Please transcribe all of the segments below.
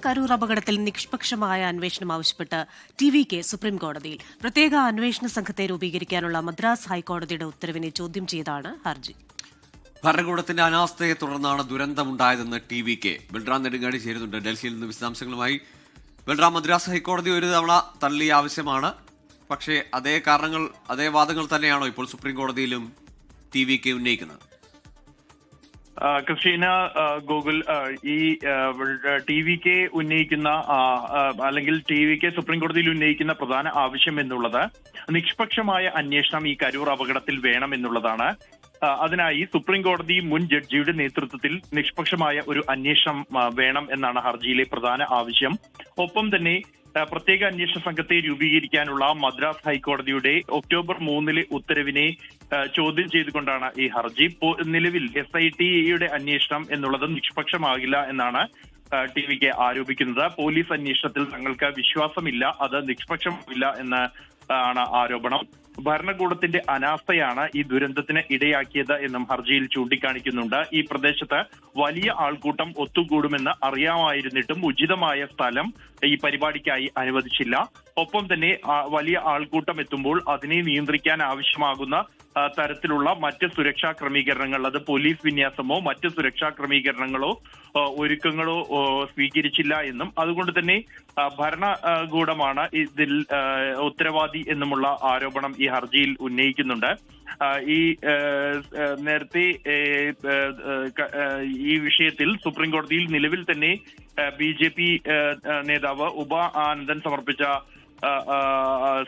കരൂർ അപകടത്തിൽ നിഷ്പക്ഷമായ അന്വേഷണം ആവശ്യപ്പെട്ട് ടി.വി.കെ സുപ്രീം കോടതിയിൽ. പ്രത്യേക അന്വേഷണ സംഘത്തെ രൂപീകരിക്കാനുള്ള മദ്രാസ് ഹൈക്കോടതിയുടെ ഉത്തരവിനെ ചോദ്യം ചെയ്താണ് ഹർജി. ഭരണകൂടത്തിന്റെ അനാസ്ഥയെ തുടർന്നാണ് ദുരന്തമുണ്ടായതെന്ന് ടി.വി.കെ. ബൽറാം നെടുങ്ങാടി ചേരുന്നുണ്ട് ഡൽഹിയിൽ നിന്ന് വിശദാംശങ്ങളുമായി. ബൽറാം, മദ്രാസ് ഹൈക്കോടതി ഒരു തവണ തള്ളിയ ആവശ്യമാണ്. പക്ഷേ അതേ കാരണങ്ങൾ, അതേ വാദങ്ങൾ തന്നെയാണോ ഇപ്പോൾ സുപ്രീം കോടതിയിലും ടി.വി.കെ ഉന്നയിക്കുന്നത്? ക്രിസ്റ്റീന, ഗൂഗിൾ, ഈ ടി.വി.കെ ഉന്നയിക്കുന്ന അല്ലെങ്കിൽ ടി.വി.കെ സുപ്രീം കോടതിയിൽ ഉന്നയിക്കുന്ന പ്രധാന ആവശ്യം എന്നുള്ളത് നിഷ്പക്ഷമായ അന്വേഷണം ഈ കരൂർ അപകടത്തിൽ വേണം എന്നുള്ളതാണ്. അതിനായി സുപ്രീം കോടതി മുൻ ജഡ്ജിയുടെ നേതൃത്വത്തിൽ നിഷ്പക്ഷമായ ഒരു അന്വേഷണം വേണം എന്നാണ് ഹർജിയിലെ പ്രധാന ആവശ്യം. ഒപ്പം തന്നെ പ്രത്യേക അന്വേഷണ സംഘത്തെ രൂപീകരിക്കാനുള്ള മദ്രാസ് ഹൈക്കോടതിയുടെ ഒക്ടോബർ 3 ഉത്തരവിനെ ചോദ്യം ചെയ്തുകൊണ്ടാണ് ഈ ഹർജി. നിലവിൽ SIT-യുടെ അന്വേഷണം എന്നുള്ളത് നിഷ്പക്ഷമാകില്ല എന്നാണ് ടി.വി.കെ ആരോപിക്കുന്നത്. പോലീസ് അന്വേഷണത്തിൽ തങ്ങൾക്ക് വിശ്വാസമില്ല, അത് നിഷ്പക്ഷമാകില്ല എന്ന് ആണ് ആരോപണം. ഭരണകൂടത്തിന്റെ അനാസ്ഥയാണ് ഈ ദുരന്തത്തിന് ഇടയാക്കിയത് എന്നും ഹർജിയിൽ ചൂണ്ടിക്കാണിക്കുന്നുണ്ട്. ഈ പ്രദേശത്ത് വലിയ ആൾക്കൂട്ടം ഒത്തുകൂടുമെന്ന് അറിയാമായിരുന്നിട്ടും ഉചിതമായ സ്ഥലം ഈ പരിപാടിക്കായി അനുവദിച്ചില്ല. ഒപ്പം തന്നെ വലിയ ആൾക്കൂട്ടം എത്തുമ്പോൾ അതിനെ നിയന്ത്രിക്കാൻ ആവശ്യമാകുന്ന തരത്തിലുള്ള മറ്റ് സുരക്ഷാ ക്രമീകരണങ്ങൾ, അത് പോലീസ് വിന്യാസമോ മറ്റ് സുരക്ഷാ ക്രമീകരണങ്ങളോ ഒരുക്കങ്ങളോ സ്വീകരിച്ചില്ല എന്നും അതുകൊണ്ട് തന്നെ ഭരണകൂടമാണ് ഇതിൽ ഉത്തരവാദി എന്നുമുള്ള ആരോപണം ഈ ഹർജിയിൽ ഉന്നയിക്കുന്നുണ്ട്. ഈ നേരത്തെ ഈ വിഷയത്തിൽ സുപ്രീം കോടതിയിൽ നിലവിൽ തന്നെ BJP നേതാവ് ഉപ ആനന്ദൻ സമർപ്പിച്ച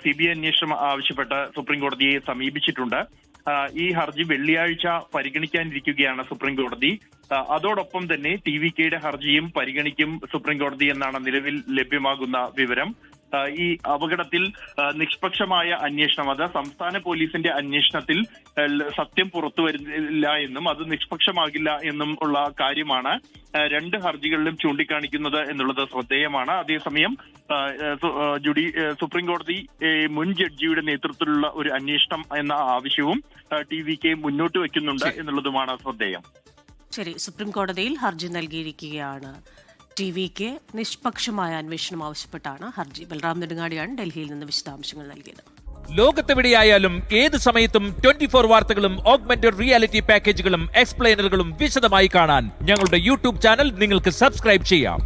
CBI അന്വേഷണം ആവശ്യപ്പെട്ട് സുപ്രീം കോടതിയെ സമീപിച്ചിട്ടുണ്ട്. ഈ ഹർജി വെള്ളിയാഴ്ച പരിഗണിക്കാനിരിക്കുകയാണ് സുപ്രീം കോടതി. അതോടൊപ്പം തന്നെ ടി.വി.കെയുടെ ഹർജിയും പരിഗണിക്കും സുപ്രീം കോടതി എന്നാണ് നിലവിൽ ലഭ്യമാകുന്ന വിവരം. ഈ അപകടത്തിൽ നിഷ്പക്ഷമായ അന്വേഷണം, അത് സംസ്ഥാന പോലീസിന്റെ അന്വേഷണത്തിൽ സത്യം പുറത്തു വരില്ല എന്നും അത് നിഷ്പക്ഷമാകില്ല എന്നും ഉള്ള കാര്യമാണ് രണ്ട് ഹർജികളിലും ചൂണ്ടിക്കാണിക്കുന്നത് എന്നുള്ളത് ശ്രദ്ധേയമാണ്. അതേസമയം സുപ്രീം കോടതി മുൻ ജഡ്ജിയുടെ നേതൃത്വത്തിലുള്ള ഒരു അന്വേഷണം എന്ന ആവശ്യവും ടി.വി.കെ മുന്നോട്ട് വെക്കുന്നുണ്ട് എന്നുള്ളതുമാണ് ശ്രദ്ധേയം. ശരി, സുപ്രീം കോടതിയിൽ ഹർജി നൽകിയിരിക്കുകയാണ് ടി.വി.കെ. നിഷ്പക്ഷമായ അന്വേഷണം ആവശ്യപ്പെട്ടാണ് ഹർജി. ബൽറാം നെടുങ്ങാടിയാണ് ഡൽഹിയിൽ നിന്ന് വിശദാംശങ്ങൾ നൽകിയത്. ലോകത്തെവിടെയായാലും ഏത് സമയത്തും 24 വാർത്തകളും ഓഗ്മെന്റഡ് റിയാലിറ്റി പാക്കേജുകളും എക്സ്പ്ലെയിനറുകളും വിശദമായി കാണാൻ ഞങ്ങളുടെ യൂട്യൂബ് ചാനൽ നിങ്ങൾക്ക് സബ്സ്ക്രൈബ് ചെയ്യാം.